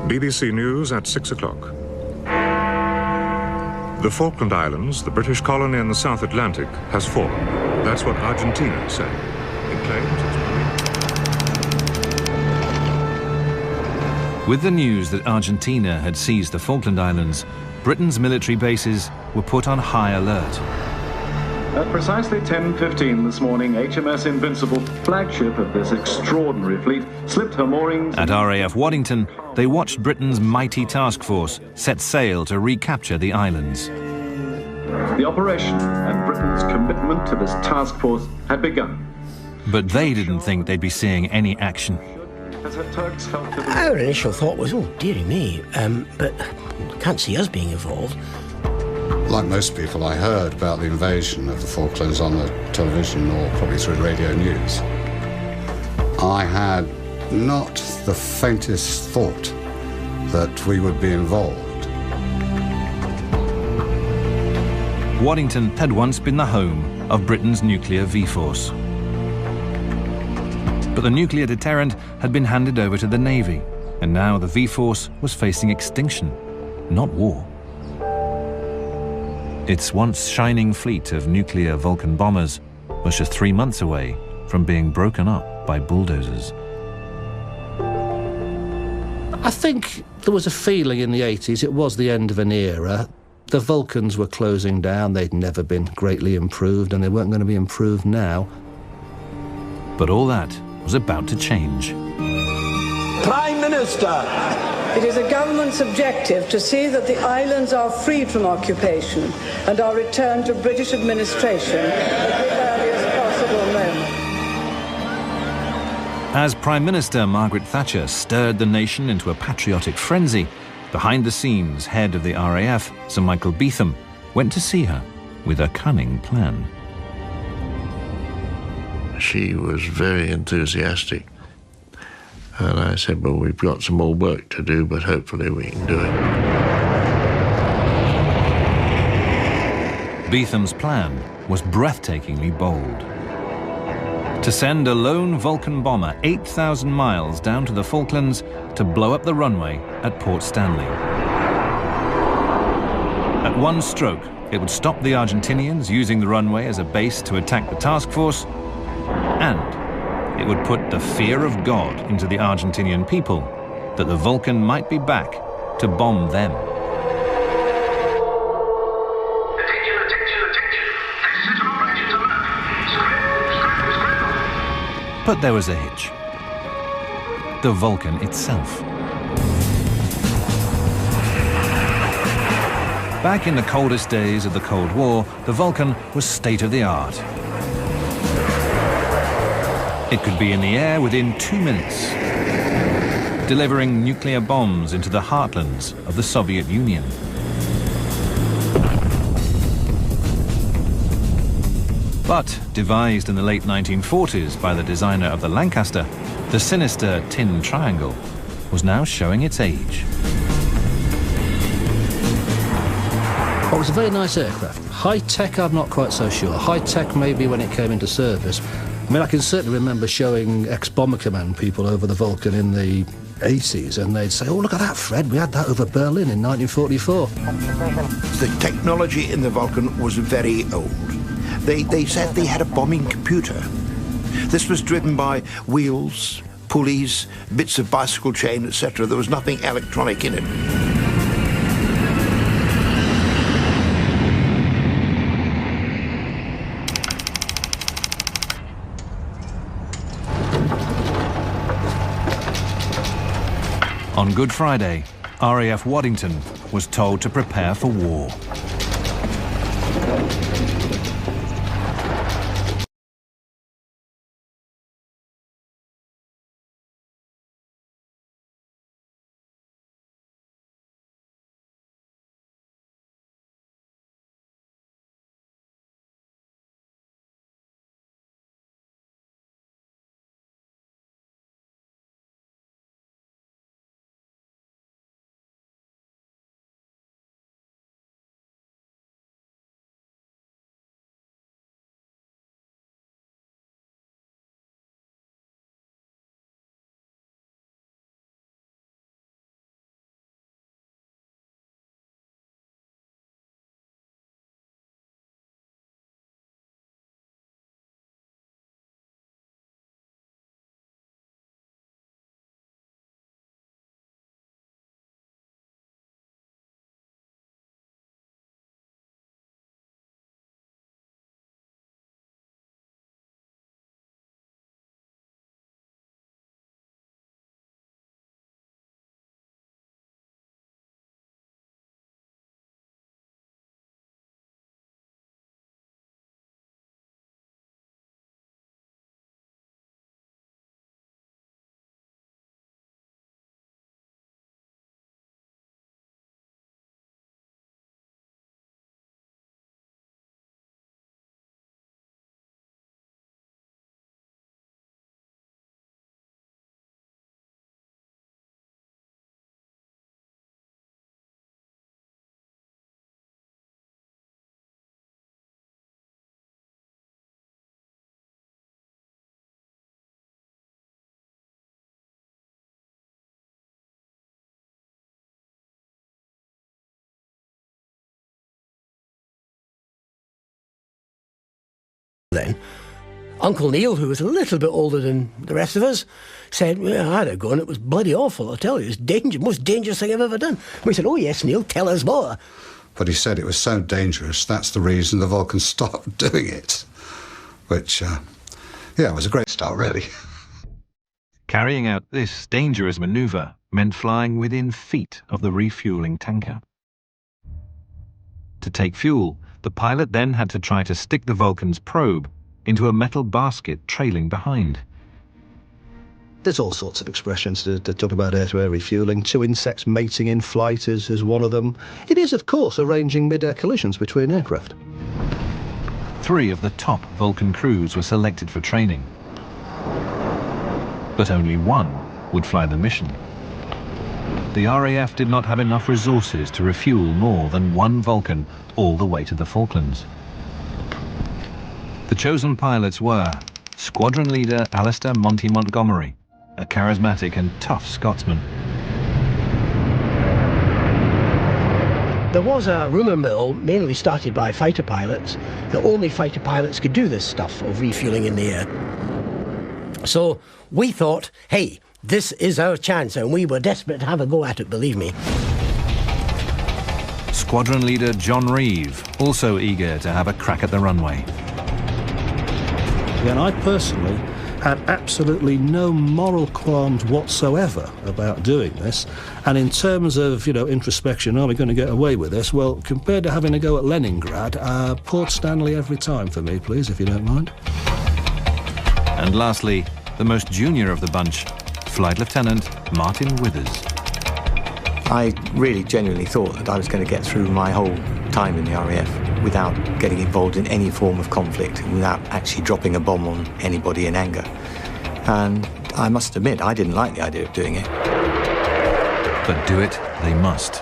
BBC News at 6 o'clock. The Falkland Islands, the British colony in the South Atlantic, has fallen. That's what Argentina said. It claims it's... With the news that Argentina had seized the Falkland Islands, Britain's military bases were put on high alert. At precisely 10:15 this morning, HMS Invincible, flagship of this extraordinary fleet, slipped her moorings... At RAF Waddington, they watched Britain's mighty task force set sail to recapture the islands. The operation and Britain's commitment to this task force had begun. But they didn't think they'd be seeing any action. Our initial thought was, oh, dearie me, but I can't see us being involved. Like most people, I heard about the invasion of the Falklands on the television or probably through radio news. I had not the faintest thought that we would be involved. Waddington had once been the home of Britain's nuclear V-Force. But the nuclear deterrent had been handed over to the Navy, and now the V-Force was facing extinction, not war. Its once shining fleet of nuclear Vulcan bombers was just 3 months away from being broken up by bulldozers. I think there was a feeling in the 80s it was the end of an era. The Vulcans were closing down, they'd never been greatly improved, and they weren't going to be improved now. But all that was about to change. Prime Minister! It is the government's objective to see that the islands are freed from occupation and are returned to British administration at the earliest possible moment. As Prime Minister Margaret Thatcher stirred the nation into a patriotic frenzy, behind the scenes, head of the RAF, Sir Michael Beetham, went to see her with a cunning plan. She was very enthusiastic. And I said, well, we've got some more work to do, but hopefully we can do it. Beetham's plan was breathtakingly bold. To send a lone Vulcan bomber 8,000 miles down to the Falklands to blow up the runway at Port Stanley. At one stroke, it would stop the Argentinians using the runway as a base to attack the task force, and it would put the fear of God into the Argentinian people that the Vulcan might be back to bomb them. Attention, attention, attention. This is an operation alert. Scramble. But there was a hitch. The Vulcan itself. Back in the coldest days of the Cold War, the Vulcan was state-of-the-art. It could be in the air within 2 minutes, delivering nuclear bombs into the heartlands of the Soviet Union. But, devised in the late 1940s by the designer of the Lancaster, the sinister tin triangle was now showing its age. Well, it was a very nice aircraft. High-tech, I'm not quite so sure. High-tech maybe when it came into service. I mean, I can certainly remember showing ex-Bomber Command people over the Vulcan in the 80s, and they'd say, oh, look at that, Fred, we had that over Berlin in 1944. The technology in the Vulcan was very old. They said they had a bombing computer. This was driven by wheels, pulleys, bits of bicycle chain, etc. There was nothing electronic in it. On Good Friday, RAF Waddington was told to prepare for war. Then, Uncle Neil, who was a little bit older than the rest of us, said, well, I had a go and it was bloody awful, I tell you. It was most dangerous thing I've ever done. We said, oh yes, Neil, tell us more. But he said it was so dangerous, that's the reason the Vulcan stopped doing it. Which, yeah, it was a great start, really. Carrying out this dangerous manoeuvre meant flying within feet of the refuelling tanker. To take fuel, the pilot then had to try to stick the Vulcan's probe into a metal basket trailing behind. There's all sorts of expressions to talk about air-to-air refuelling. Two insects mating in flight is one of them. It is, of course, arranging mid-air collisions between aircraft. 3 of the top Vulcan crews were selected for training. But only 1 would fly the mission. The RAF did not have enough resources to refuel more than 1 Vulcan all the way to the Falklands. The chosen pilots were Squadron Leader Alistair Monty Montgomery, a charismatic and tough Scotsman. There was a rumour mill, mainly started by fighter pilots, that only fighter pilots could do this stuff of refuelling in the air. So we thought, hey, this is our chance, and we were desperate to have a go at it, believe me. Squadron Leader John Reeve, also eager to have a crack at the runway. And I personally had absolutely no moral qualms whatsoever about doing this. And in terms of, introspection, are we going to get away with this? Well, compared to having a go at Leningrad, Port Stanley every time for me, please, if you don't mind. And lastly, the most junior of the bunch, Flight Lieutenant Martin Withers. I really genuinely thought that I was going to get through my whole time in the RAF without getting involved in any form of conflict, without actually dropping a bomb on anybody in anger. And I must admit, I didn't like the idea of doing it. But do it they must.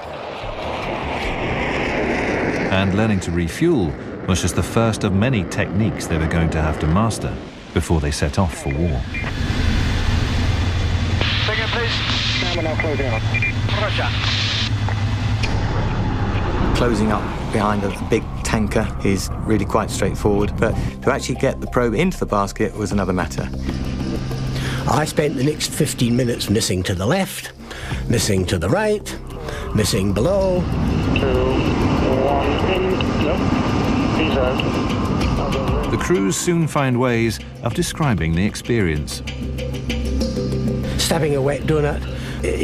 And learning to refuel was just the first of many techniques they were going to have to master before they set off for war. Second, please. Camera now closing up. Roger. Closing up behind a big tanker is really quite straightforward, but to actually get the probe into the basket was another matter. I spent the next 15 minutes missing to the left, missing to the right, missing below. 2, 1, in. No. He's out. The crews soon find ways of describing the experience. Stabbing a wet donut,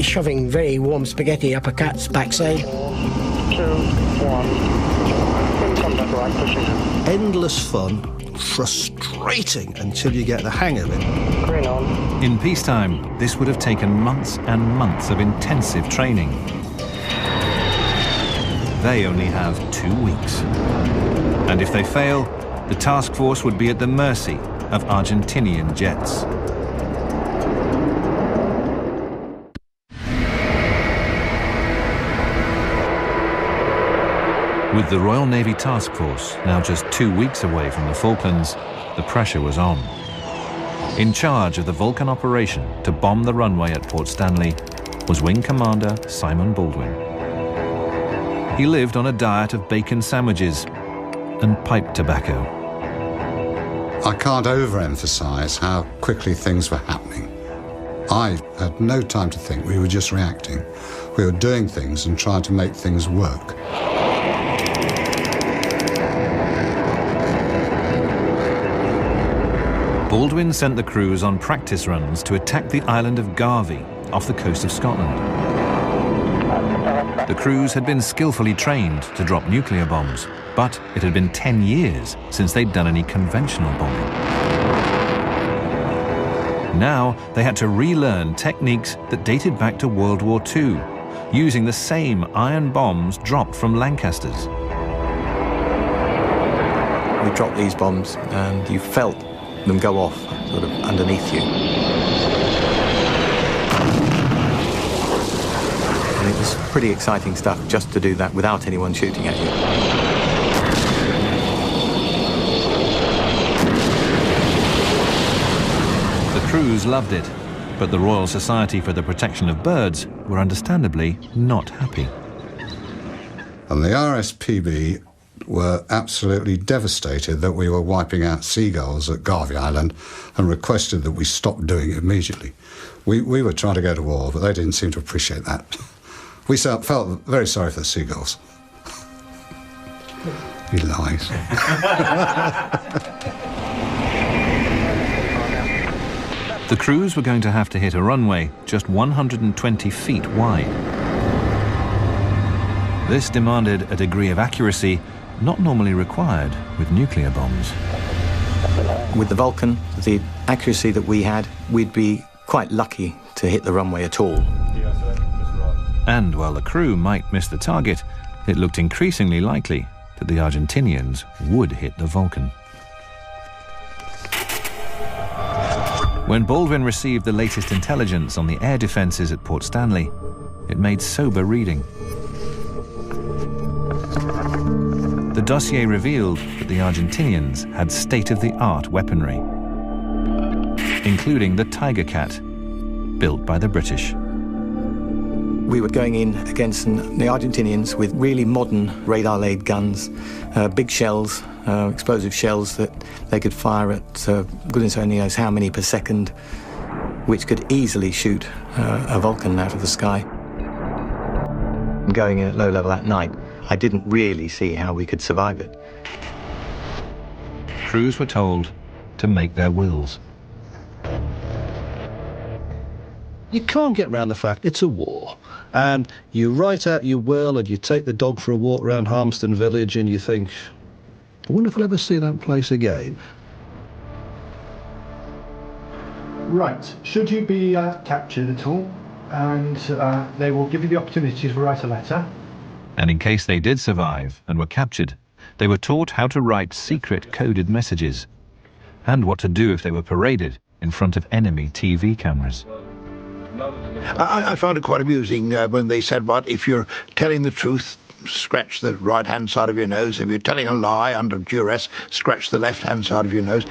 shoving very warm spaghetti up a cat's backside. 2, 1. Contact right, pushing. Endless fun, frustrating until you get the hang of it. Green on. In peacetime, this would have taken months and months of intensive training. They only have 2 weeks. And if they fail, the task force would be at the mercy of Argentinian jets. With the Royal Navy Task Force now just 2 weeks away from the Falklands, the pressure was on. In charge of the Vulcan operation to bomb the runway at Port Stanley was Wing Commander Simon Baldwin. He lived on a diet of bacon sandwiches and pipe tobacco. I can't overemphasize how quickly things were happening. I had no time to think. We were just reacting. We were doing things and trying to make things work. Baldwin sent the crews on practice runs to attack the island of Garvey off the coast of Scotland. The crews had been skillfully trained to drop nuclear bombs, but it had been 10 years since they'd done any conventional bombing. Now they had to relearn techniques that dated back to World War II, using the same iron bombs dropped from Lancasters. We dropped these bombs and you felt them go off sort of underneath you. And it was pretty exciting stuff just to do that without anyone shooting at you. The crews loved it, but the Royal Society for the Protection of Birds were understandably not happy. And the RSPB were absolutely devastated that we were wiping out seagulls at Garvey Island and requested that we stop doing it immediately. We were trying to go to war, but they didn't seem to appreciate that. We felt very sorry for the seagulls. He lies. The crews were going to have to hit a runway just 120 feet wide. This demanded a degree of accuracy not normally required with nuclear bombs. With the Vulcan, the accuracy that we had, we'd be quite lucky to hit the runway at all. And while the crew might miss the target, it looked increasingly likely that the Argentinians would hit the Vulcan. When Baldwin received the latest intelligence on the air defences at Port Stanley, it made sober reading. The dossier revealed that the Argentinians had state-of-the-art weaponry, including the Tiger Cat, built by the British. We were going in against the Argentinians with really modern radar-laid guns, big shells, explosive shells that they could fire at goodness only knows how many per second, which could easily shoot a Vulcan out of the sky. Going in at low level at night, I didn't really see how we could survive it. Crews were told to make their wills. You can't get around the fact it's a war. And you write out your will and you take the dog for a walk around Harmston Village and you think, I wonder if I'll ever see that place again. Right. Should you be captured at all, and they will give you the opportunity to write a letter. And in case they did survive and were captured, they were taught how to write secret coded messages and what to do if they were paraded in front of enemy TV cameras. I found it quite amusing when they said, "But if you're telling the truth, scratch the right-hand side of your nose. If you're telling a lie under duress, scratch the left-hand side of your nose."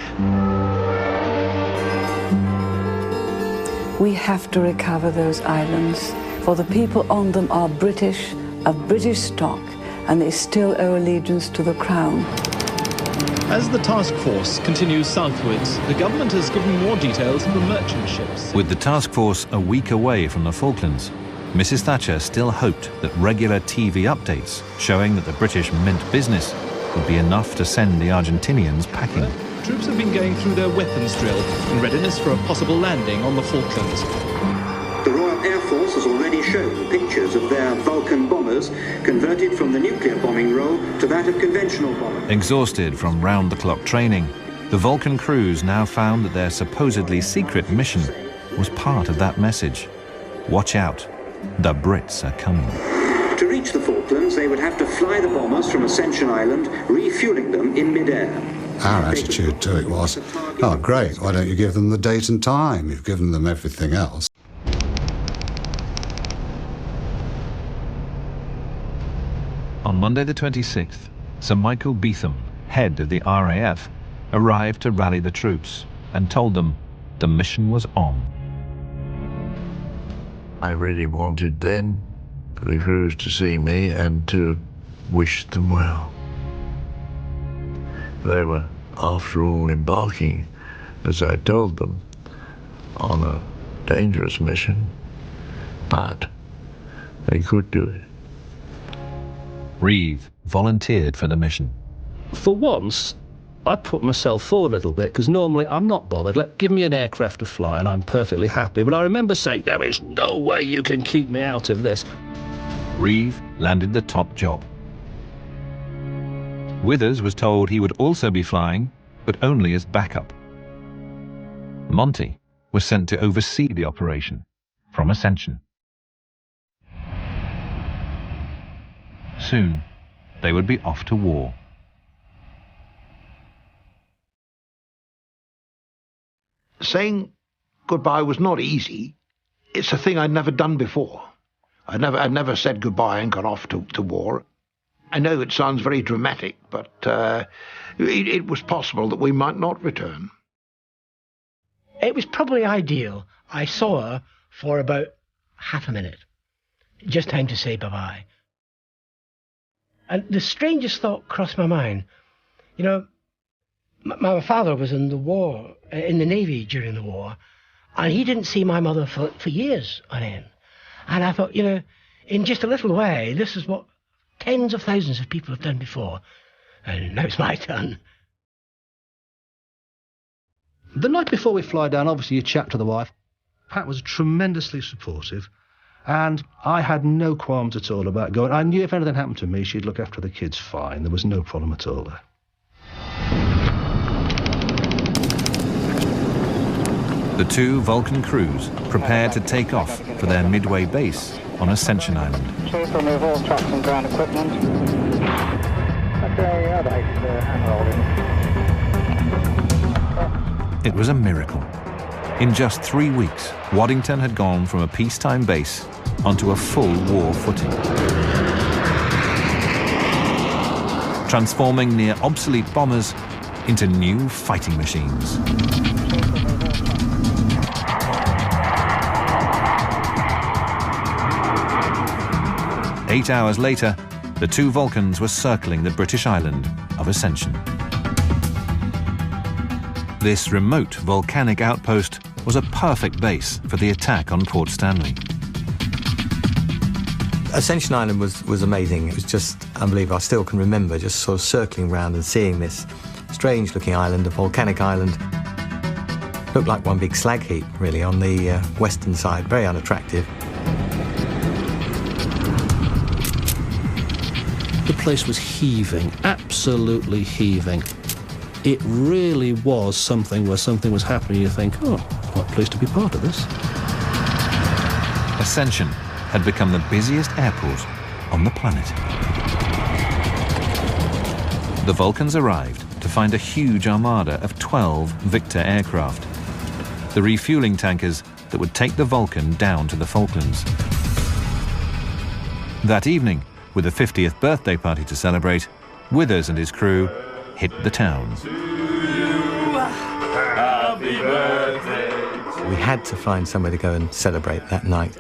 We have to recover those islands, for the people on them are British, of British stock, and they still owe allegiance to the Crown. As the task force continues southwards, the government has given more details of the merchant ships. With the task force a week away from the Falklands, Mrs. Thatcher still hoped that regular TV updates showing that the British meant business would be enough to send the Argentinians packing. Troops have been going through their weapons drill in readiness for a possible landing on the Falklands. The Royal Air Force has already shown pictures of their Vulcan bombers converted from the nuclear bombing role to that of conventional bombing. Exhausted from round-the-clock training, the Vulcan crews now found that their supposedly secret mission was part of that message. Watch out, the Brits are coming. To reach the Falklands, they would have to fly the bombers from Ascension Island, refueling them in mid-air. Our attitude to it was, oh great, why don't you give them the date and time? You've given them everything else. On Monday the 26th, Sir Michael Beetham, head of the RAF, arrived to rally the troops and told them the mission was on. I really wanted then for the crews to see me and to wish them well. They were, after all, embarking, as I told them, on a dangerous mission, but they could do it. Reeve volunteered for the mission. For once, I put myself forward a little bit, because normally I'm not bothered. Give me an aircraft to fly and I'm perfectly happy. But I remember saying, there is no way you can keep me out of this. Reeve landed the top job. Withers was told he would also be flying, but only as backup. Monty was sent to oversee the operation from Ascension. Soon, they would be off to war. Saying goodbye was not easy. It's a thing I'd never done before. I'd never said goodbye and gone off to war. I know it sounds very dramatic, but it was possible that we might not return. It was probably ideal. I saw her for about half a minute. Just time to say bye-bye. And the strangest thought crossed my mind. You know, my father was in the war, in the Navy during the war, and he didn't see my mother for years on end. And I thought, you know, in just a little way, this is what tens of thousands of people have done before. And now it's my turn. The night before we fly down, obviously you chat to the wife. Pat was tremendously supportive, and I had no qualms at all about going. I knew if anything happened to me, she'd look after the kids fine. There was no problem at all there. The two Vulcan crews prepared to take off for their midway base on Ascension Island. Please remove all trucks and ground equipment. Okay, It was a miracle. In just 3 weeks, Waddington had gone from a peacetime base onto a full war footing, transforming near obsolete bombers into new fighting machines. Eight hours later, the two Vulcans were circling the British island of Ascension. This remote volcanic outpost was a perfect base for the attack on Port Stanley. Ascension Island was amazing. It was just unbelievable. I still can remember just sort of circling around and seeing this strange-looking island, a volcanic island. Looked like one big slag heap, really, on the western side. Very unattractive. The place was heaving, absolutely heaving. It really was something where something was happening. You think, oh, what a place to be part of this. Ascension had become the busiest airport on the planet. The Vulcans arrived to find a huge armada of 12 Victor aircraft, the refueling tankers that would take the Vulcan down to the Falklands. That evening, with a 50th birthday party to celebrate, Withers and his crew hit the town. Happy birthday. We had to find somewhere to go and celebrate that night,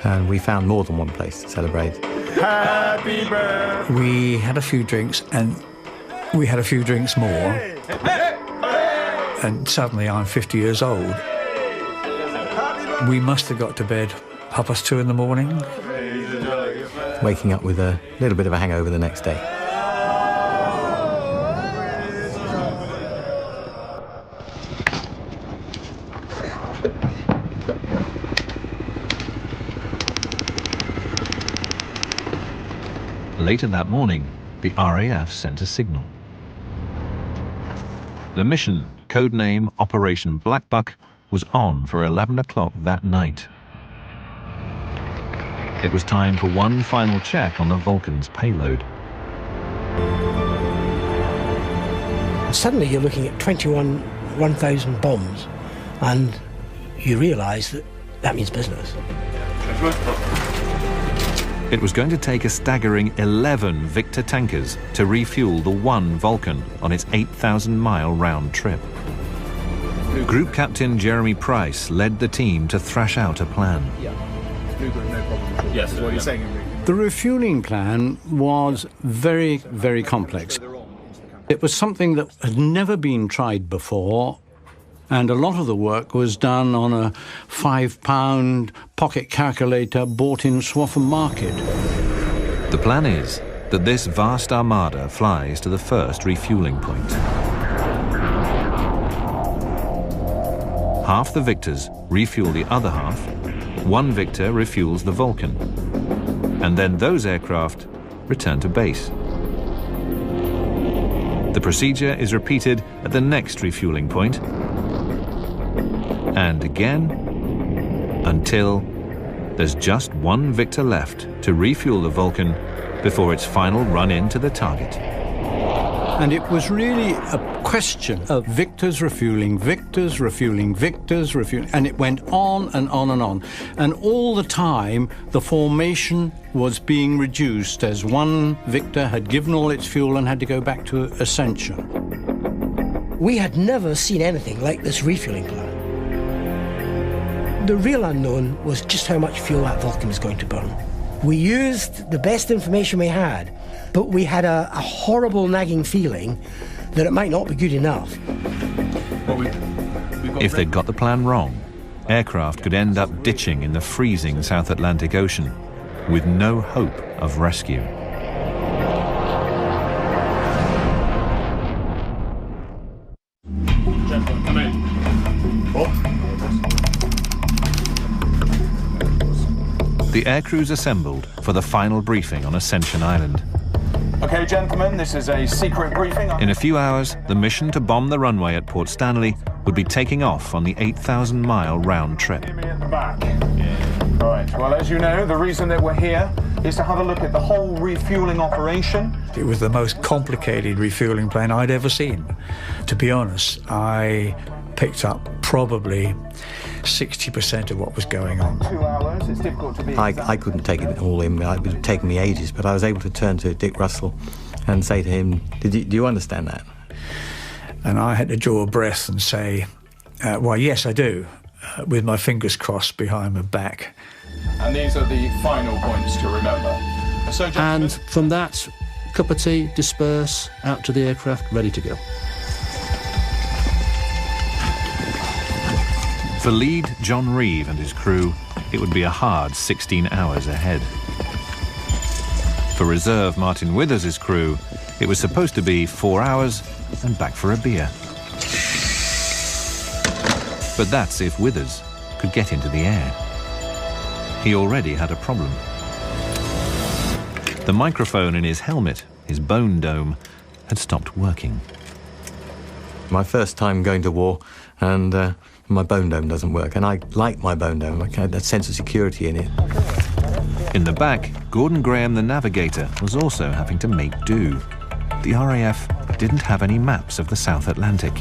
and we found more than one place to celebrate. Happy birthday. We had a few drinks, and we had a few drinks more, and suddenly I'm 50 years old. We must have got to bed 2:30 in the morning. Waking up with a little bit of a hangover the next day. Later that morning, the RAF sent a signal. The mission, codename Operation Blackbuck, was on for 11 o'clock that night. It was time for one final check on the Vulcan's payload. Suddenly you're looking at 1,000 bombs, and you realise that that means business. It was going to take a staggering 11 Victor tankers to refuel the one Vulcan on its 8,000-mile round trip. Group Captain Jeremy Price led the team to thrash out a plan. Yes, what you're saying. The refueling plan was very, very complex. It was something that had never been tried before, and a lot of the work was done on a £5 pocket calculator bought in Swaffham Market. The plan is that this vast armada flies to the first refueling point. Half the Victors refuel the other half, one Victor refuels the Vulcan, and then those aircraft return to base. The procedure is repeated at the next refueling point, and again, until there's just one Victor left to refuel the Vulcan before its final run into the target. And it was really a question of Victors refueling, Victors refueling, Victors refueling, and it went on and on and on. And all the time, the formation was being reduced as one Victor had given all its fuel and had to go back to Ascension. We had never seen anything like this refueling plan. The real unknown was just how much fuel that Vulcan was going to burn. We used the best information we had, but we had a horrible nagging feeling that it might not be good enough. If they'd got the plan wrong, aircraft could end up ditching in the freezing South Atlantic Ocean with no hope of rescue. Gentlemen, come in. The aircrews assembled for the final briefing on Ascension Island. Okay, gentlemen, this is a secret briefing. In a few hours, the mission to bomb the runway at Port Stanley would be taking off on the 8,000-mile round trip. At the back. Right, well, as you know, the reason that we're here is to have a look at the whole refueling operation. It was the most complicated refueling plane I'd ever seen. To be honest, I picked up probably 60% of what was going on. 2 hours, it's difficult to be I couldn't take it all in. It would have taken me ages, but I was able to turn to Dick Russell and say to him, do you understand that? And I had to draw a breath and say, well, yes, I do, with my fingers crossed behind my back. And these are the final points to remember. So, and from that, cup of tea, disperse, out to the aircraft, ready to go. For lead John Reeve and his crew, it would be a hard 16 hours ahead. For reserve Martin Withers' crew, it was supposed to be 4 hours and back for a beer. But that's if Withers could get into the air. He already had a problem. The microphone in his helmet, his bone dome, had stopped working. My first time going to war, and my bone dome doesn't work, and I like my bone dome. I had that sense of security in it. In the back, Gordon Graham, the navigator, was also having to make do. The RAF didn't have any maps of the South Atlantic.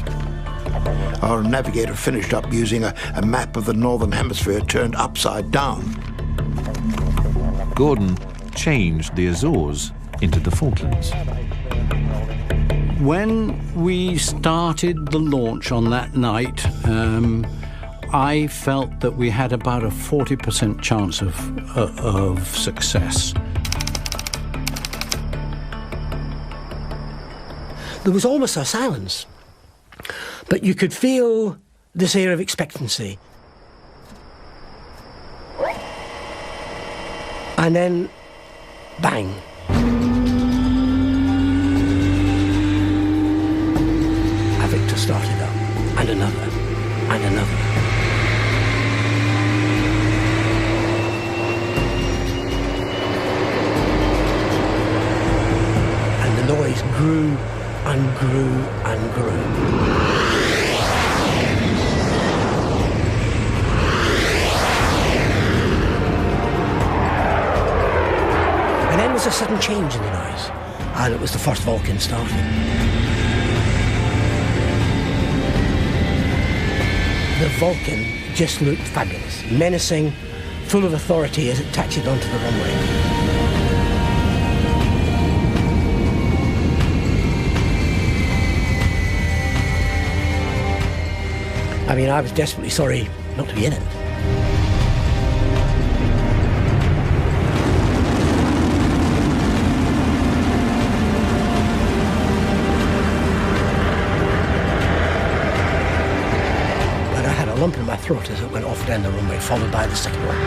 Our navigator finished up using a map of the Northern Hemisphere turned upside down. Gordon changed the Azores into the Falklands. When we started the launch on that night, I felt that we had about a 40% chance of success. There was almost a silence, but you could feel this air of expectancy. And then, bang. A Victor started up, and another, and another. And the noise grew and grew and grew. And then there was a sudden change in the noise, and it was the first Vulcan starting. The Vulcan just looked fabulous, menacing, full of authority as it taxied onto the runway. I mean, I was desperately sorry not to be in it. But I had a lump in my throat as it went off down the runway, followed by the second one.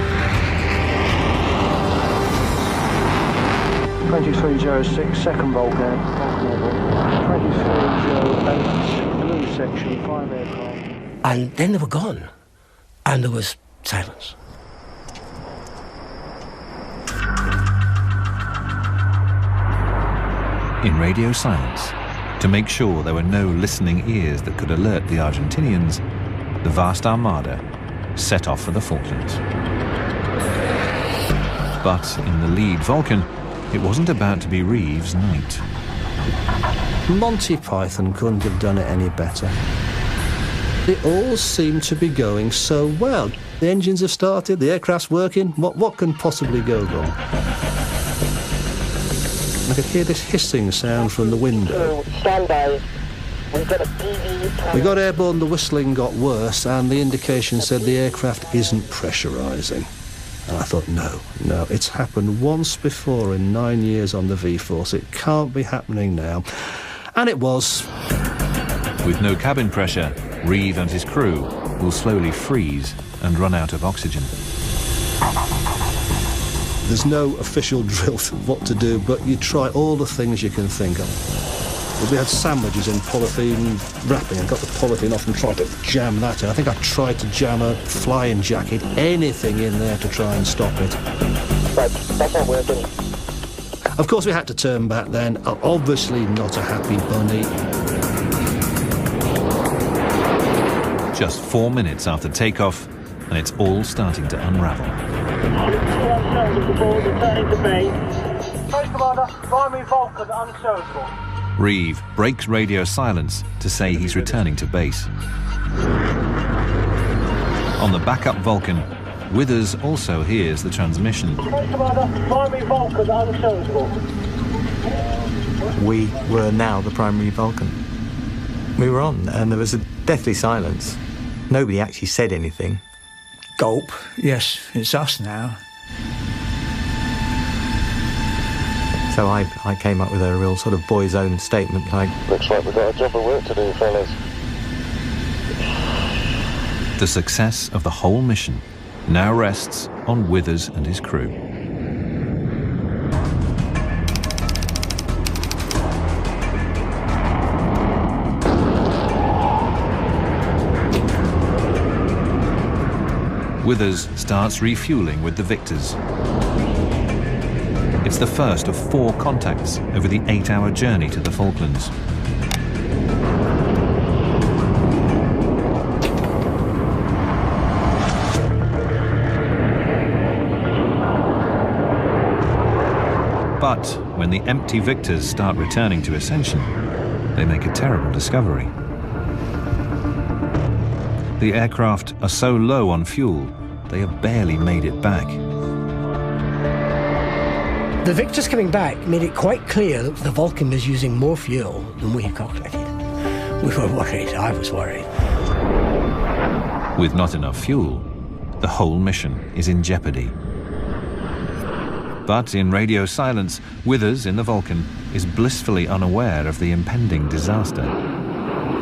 2306, second Vulcan. 2308, blue section, 5 aircraft. And then they were gone, and there was silence. In radio silence, to make sure there were no listening ears that could alert the Argentinians, the vast armada set off for the Falklands. But in the lead Vulcan, it wasn't about to be Reeves' night. Monty Python couldn't have done it any better. It all seemed to be going so well. The engines have started, the aircraft's working. What can possibly go wrong? I could hear this hissing sound from the window. Stand by. We've got a PV. We got airborne, the whistling got worse, and the indication said the aircraft isn't pressurising. And I thought, no, it's happened once before in 9 years on the V-Force. It can't be happening now. And it was. With no cabin pressure, Reeve and his crew will slowly freeze and run out of oxygen. There's no official drill for what to do, but you try all the things you can think of. We had sandwiches in polythene wrapping and got the polythene off and tried to jam that in. I think I tried to jam a flying jacket, anything in there to try and stop it. Right, that's not working. Of course we had to turn back then. Obviously not a happy bunny. Just 4 minutes after takeoff, and it's all starting to unravel. First Commander, primary Vulcan unserviceable. Reeve breaks radio silence to say he's returning to base. On the backup Vulcan, Withers also hears the transmission. First Commander, primary Vulcan unserviceable. We were now the primary Vulcan. We were on, and there was a deathly silence. Nobody actually said anything. Gulp. Yes, it's us now. So I came up with a real sort of boy's own statement like... Looks like we've got a job of work to do, fellas. The success of the whole mission now rests on Withers and his crew. Withers starts refueling with the Victors. It's the first of 4 contacts over the 8-hour journey to the Falklands. But when the empty Victors start returning to Ascension, they make a terrible discovery. The aircraft are so low on fuel, they have barely made it back. The Victors coming back made it quite clear that the Vulcan was using more fuel than we had calculated. We were worried. I was worried. With not enough fuel, the whole mission is in jeopardy. But in radio silence, Withers in the Vulcan is blissfully unaware of the impending disaster.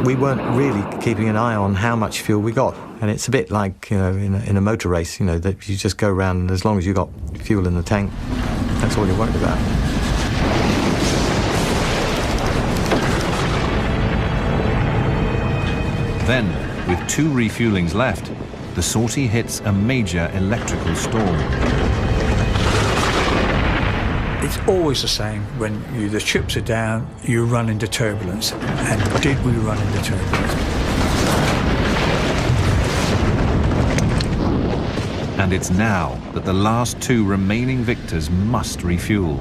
We weren't really keeping an eye on how much fuel we got. And it's a bit like, in a motor race, that you just go around, and as long as you've got fuel in the tank, that's all you're worried about. Then, with 2 refuelings left, the sortie hits a major electrical storm. It's always the same. When the chips are down, you run into turbulence. And did we run into turbulence? And it's now that the last 2 remaining Victors must refuel.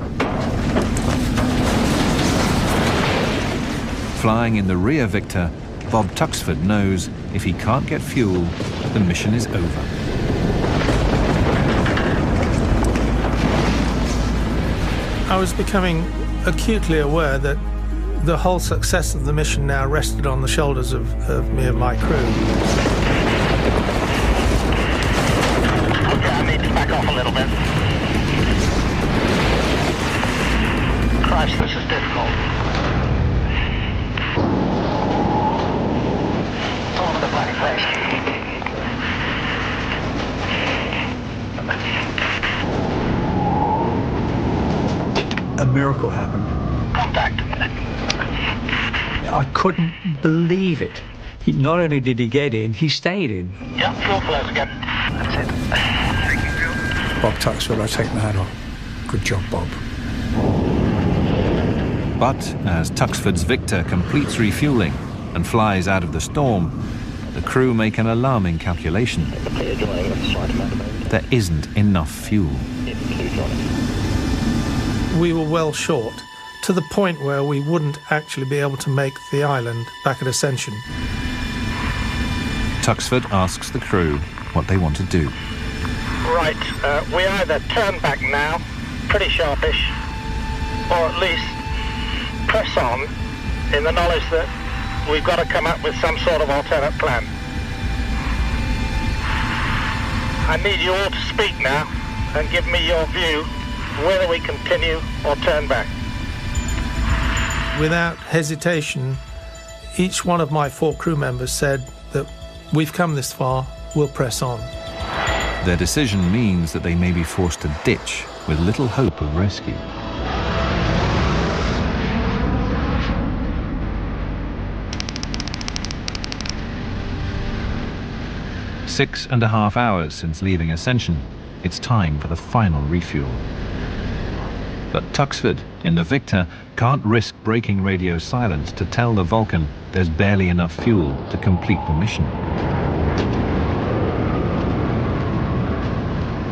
Flying in the rear Victor, Bob Tuxford knows if he can't get fuel, the mission is over. I was becoming acutely aware that the whole success of the mission now rested on the shoulders of me and my crew. Okay, I need to back off a little bit. Christ, this is difficult. All over the bloody place. A miracle happened. Contact. I couldn't believe it. Not only did he get in, he stayed in. Yeah, fuel flows again. That's it. Bob Tuxford, I take my hat off. Good job, Bob. But as Tuxford's Victor completes refueling and flies out of the storm, the crew make an alarming calculation. There isn't enough fuel. We were well short, to the point where we wouldn't actually be able to make the island back at Ascension. Tuxford asks the crew what they want to do. Right, we either turn back now, pretty sharpish, or at least press on in the knowledge that we've got to come up with some sort of alternate plan. I need you all to speak now. and give me your view whether we continue or turn back. Without hesitation, each one of my 4 crew members said that we've come this far, we'll press on. Their decision means that they may be forced to ditch with little hope of rescue. Six and a half hours since leaving Ascension, it's time for the final refuel. But Tuxford, in the Victor, can't risk breaking radio silence to tell the Vulcan there's barely enough fuel to complete the mission.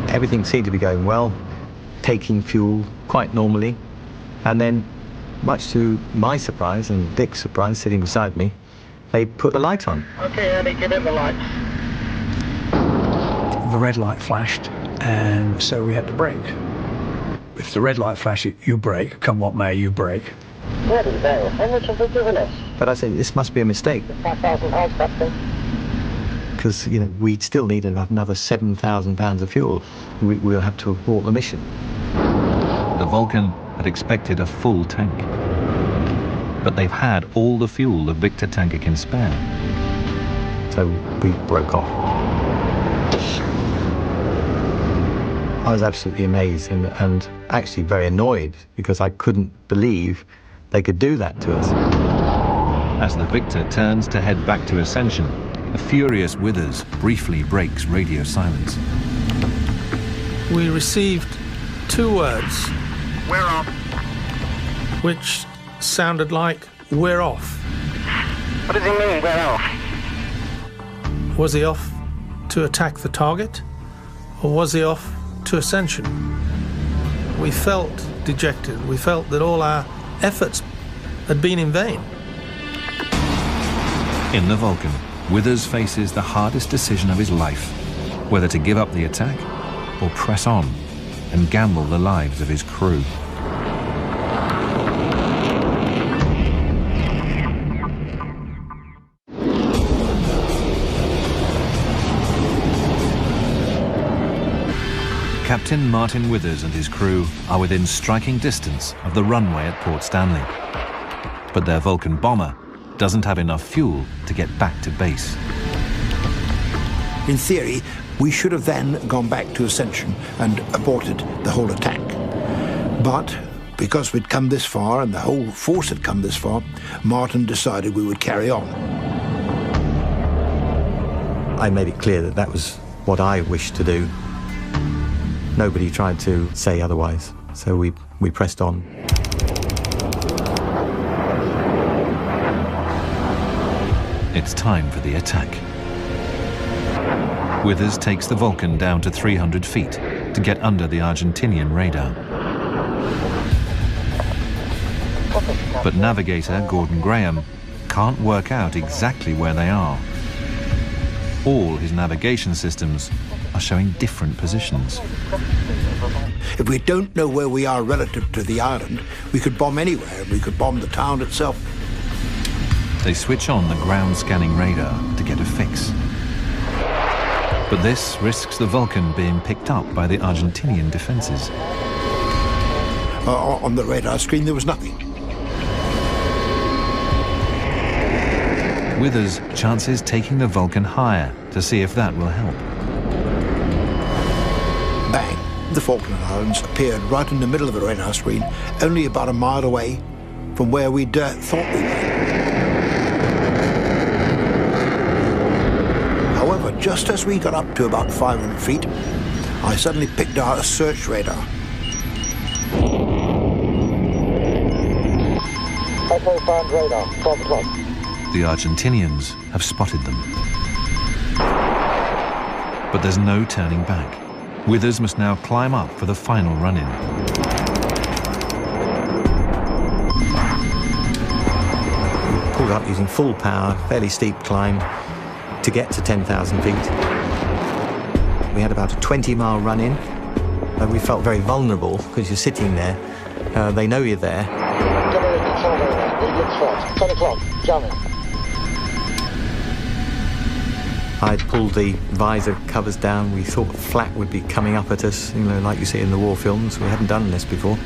Everything seemed to be going well, taking fuel quite normally, and then, much to my surprise and Dick's surprise sitting beside me, they put the light on. Okay, Andy, give in the lights. The red light flashed, and so we had to brake. If the red light flashes, you brake. Come what may, you brake. Ready, Dale. How much have they given us? But I said, this must be a mistake. 5,000 pounds, Captain. Because, you know, we'd still need another 7,000 pounds of fuel. We'll have to abort the mission. The Vulcan had expected a full tank. But they've had all the fuel the Victor tanker can spare. So we broke off. I was absolutely amazed and actually very annoyed because I couldn't believe they could do that to us. As the Victor turns to head back to Ascension, a furious Withers briefly breaks radio silence. We received 2 words. We're off. Which sounded like, we're off. What does he mean, we're off? Was he off to attack the target? Or was he off to Ascension? We felt dejected. We felt that all our efforts had been in vain. In the Vulcan, Withers faces the hardest decision of his life, whether to give up the attack or press on and gamble the lives of his crew. Captain Martin Withers and his crew are within striking distance of the runway at Port Stanley. But their Vulcan bomber doesn't have enough fuel to get back to base. In theory, we should have then gone back to Ascension and aborted the whole attack. But because we'd come this far and the whole force had come this far, Martin decided we would carry on. I made it clear that that was what I wished to do. Nobody tried to say otherwise, so we pressed on. It's time for the attack. Withers takes the Vulcan down to 300 feet to get under the Argentinian radar. But navigator Gordon Graham can't work out exactly where they are. All his navigation systems are showing different positions. If we don't know where we are relative to the island, we could bomb anywhere, and we could bomb the town itself. They switch on the ground scanning radar to get a fix. But this risks the Vulcan being picked up by the Argentinian defenses. On the radar screen, there was nothing. Withers chances taking the Vulcan higher to see if that will help. Bang! The Falkland Islands appeared right in the middle of the radar screen, only about a mile away from where we'd thought we were. However, just as we got up to about 500 feet, I suddenly picked out a search radar. Echo found radar, 12 o'clock. The Argentinians have spotted them. But there's no turning back. Withers must now climb up for the final run-in. Pulled up using full power, fairly steep climb to get to 10,000 feet. We had about a 20-mile run-in. We felt very vulnerable because you're sitting there. They know you're there. Generate control radar, medium threat, 10 o'clock, jamming. I pulled the visor covers down. We thought flak would be coming up at us, you know, like you see in the war films. We hadn't done this before.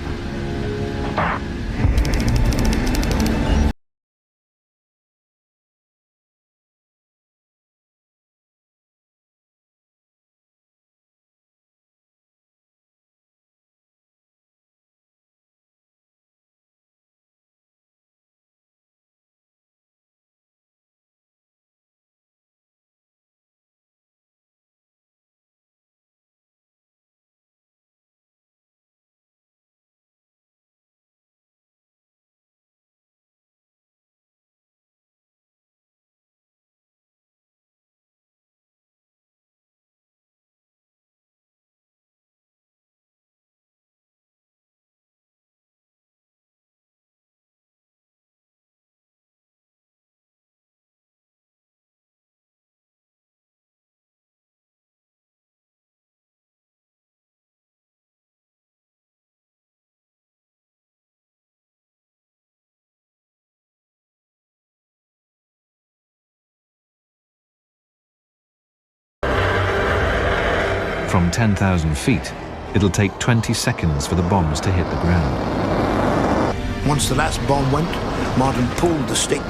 From 10,000 feet, it'll take 20 seconds for the bombs to hit the ground. Once the last bomb went, Martin pulled the stick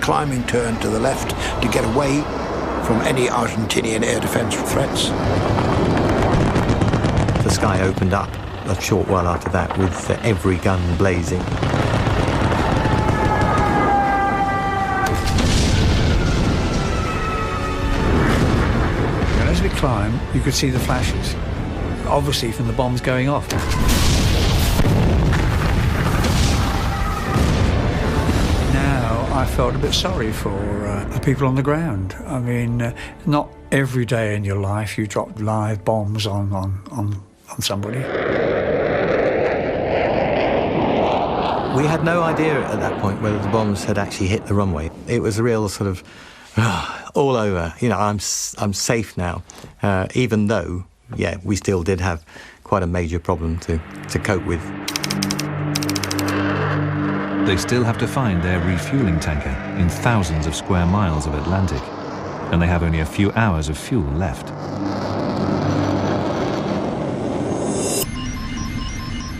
climbing turn to the left to get away from any Argentinian air defense threats. The sky opened up a short while after that with every gun blazing. As we climbed, you could see the flashes, obviously from the bombs going off. Now I felt a bit sorry for the people on the ground. I mean, not every day in your life you drop live bombs on somebody. We had no idea at that point whether the bombs had actually hit the runway. It was a real sort of all over. You know, I'm safe now, even though, yeah, we still did have quite a major problem to cope with. They still have to find their refueling tanker in thousands of square miles of Atlantic, and they have only a few hours of fuel left.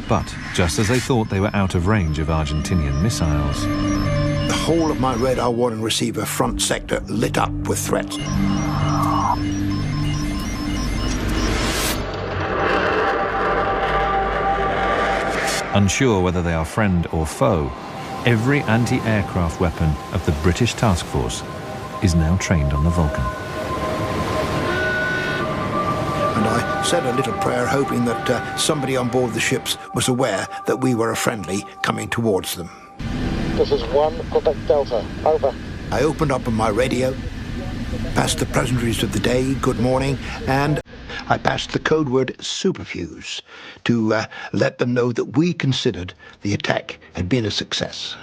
But just as they thought they were out of range of Argentinian missiles, the whole of my radar warning receiver front sector lit up with threats. unsure whether they are friend or foe, every anti-aircraft weapon of the British task force is now trained on the Vulcan. And I said a little prayer hoping that somebody on board the ships was aware that we were a friendly coming towards them. This is 1 Quebec Delta, over. I opened up on my radio, passed the pleasantries of the day, good morning, and I passed the code word superfuse to let them know that we considered the attack had been a success.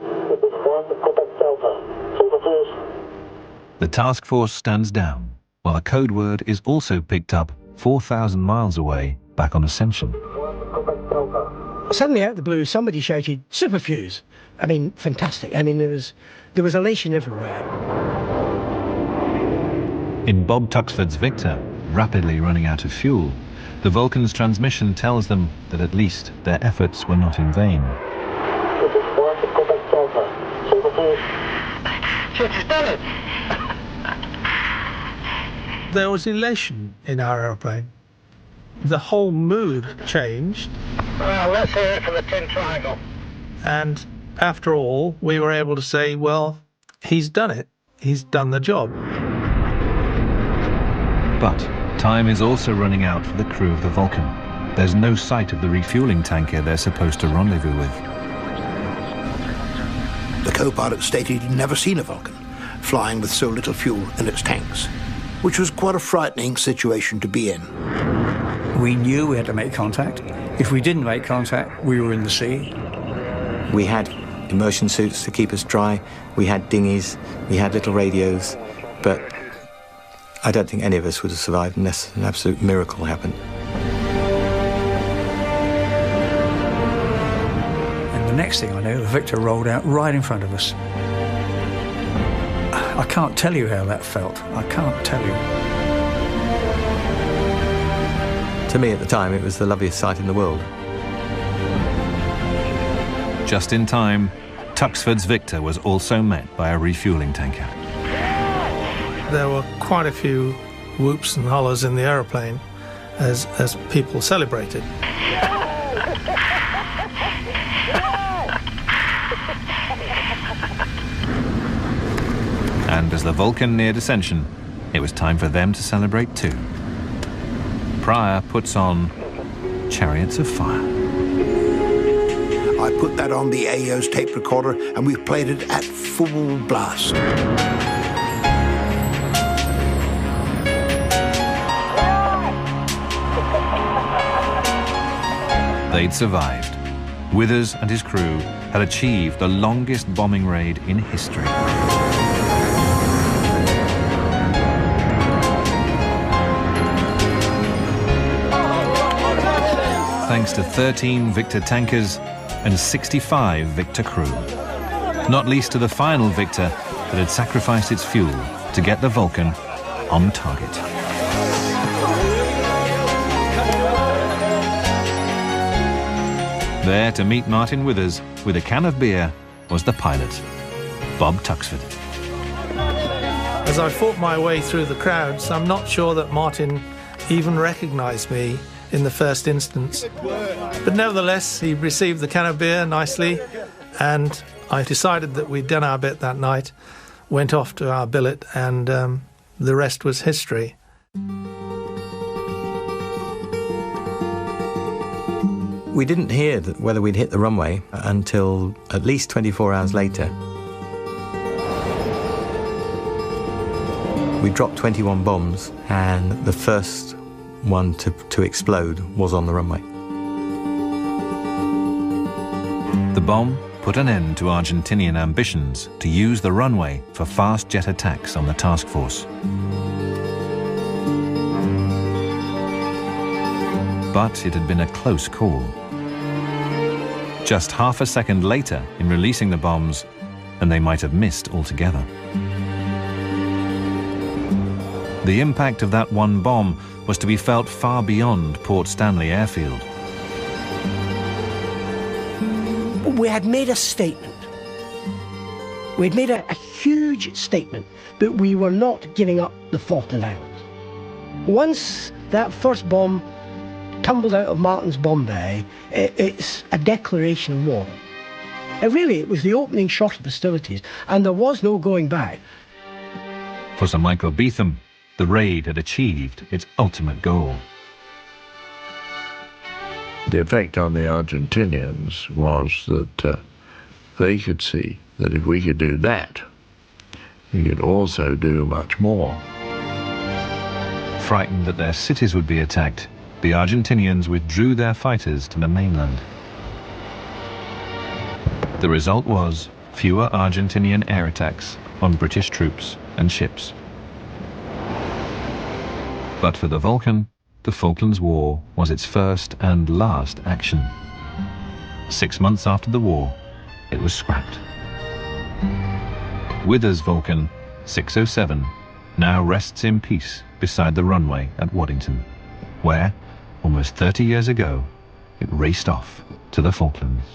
This is 1 Quebec Delta, superfuse. The task force stands down, while the code word is also picked up 4,000 miles away back on Ascension. Suddenly out of the blue, somebody shouted, "Superfuse!" I mean, fantastic. I mean, there was elation everywhere. In Bob Tuxford's Victor, rapidly running out of fuel, the Vulcan's transmission tells them that at least their efforts were not in vain. This is 1 Quebec Delta, superfuse. Shit, he's done it! There was elation in our aeroplane. The whole mood changed. Well, let's hear it from the Tin Triangle. And after all, we were able to say, well, he's done it. He's done the job. But time is also running out for the crew of the Vulcan. There's no sight of the refueling tanker they're supposed to rendezvous with. The co-pilot stated he'd never seen a Vulcan flying with so little fuel in its tanks, which was quite a frightening situation to be in. We knew we had to make contact. If we didn't make contact, we were in the sea. We had immersion suits to keep us dry, we had dinghies, we had little radios, but I don't think any of us would have survived unless an absolute miracle happened. And the next thing I knew, the Victor rolled out right in front of us. I can't tell you how that felt. I can't tell you. To me at the time, it was the loveliest sight in the world. Just in time, Tuxford's Victor was also met by a refuelling tanker. There were quite a few whoops and hollers in the aeroplane as people celebrated. And as the Vulcan neared ascension, it was time for them to celebrate too. Pryor puts on Chariots of Fire. I put that on the AO's tape recorder and we played it at full blast. They'd survived. Withers and his crew had achieved the longest bombing raid in history. Thanks to 13 Victor tankers and 65 Victor crew. Not least to the final Victor that had sacrificed its fuel to get the Vulcan on target. There to meet Martin Withers with a can of beer was the pilot, Bob Tuxford. As I fought my way through the crowds, I'm not sure that Martin even recognised me in the first instance. But nevertheless, he received the can of beer nicely, and I decided that we'd done our bit that night, went off to our billet, and the rest was history. We didn't hear whether we'd hit the runway until at least 24 hours later. We dropped 21 bombs, and the first one to explode was on the runway. The bomb put an end to Argentinian ambitions to use the runway for fast jet attacks on the task force. But it had been a close call. Just half a second later in releasing the bombs, and they might have missed altogether. The impact of that one bomb was to be felt far beyond Port Stanley airfield. We had made a statement. We had made a huge statement that we were not giving up the Falkland Islands. Once that first bomb tumbled out of Martin's bomb bay, it's a declaration of war. It was the opening shot of hostilities, and there was no going back. For Sir Michael Beetham, the raid had achieved its ultimate goal. The effect on the Argentinians was that they could see that if we could do that, we could also do much more. Frightened that their cities would be attacked, the Argentinians withdrew their fighters to the mainland. The result was fewer Argentinian air attacks on British troops and ships. But for the Vulcan, the Falklands War was its first and last action. 6 months after the war, it was scrapped. Withers' Vulcan 607 now rests in peace beside the runway at Waddington, where, almost 30 years ago, it raced off to the Falklands.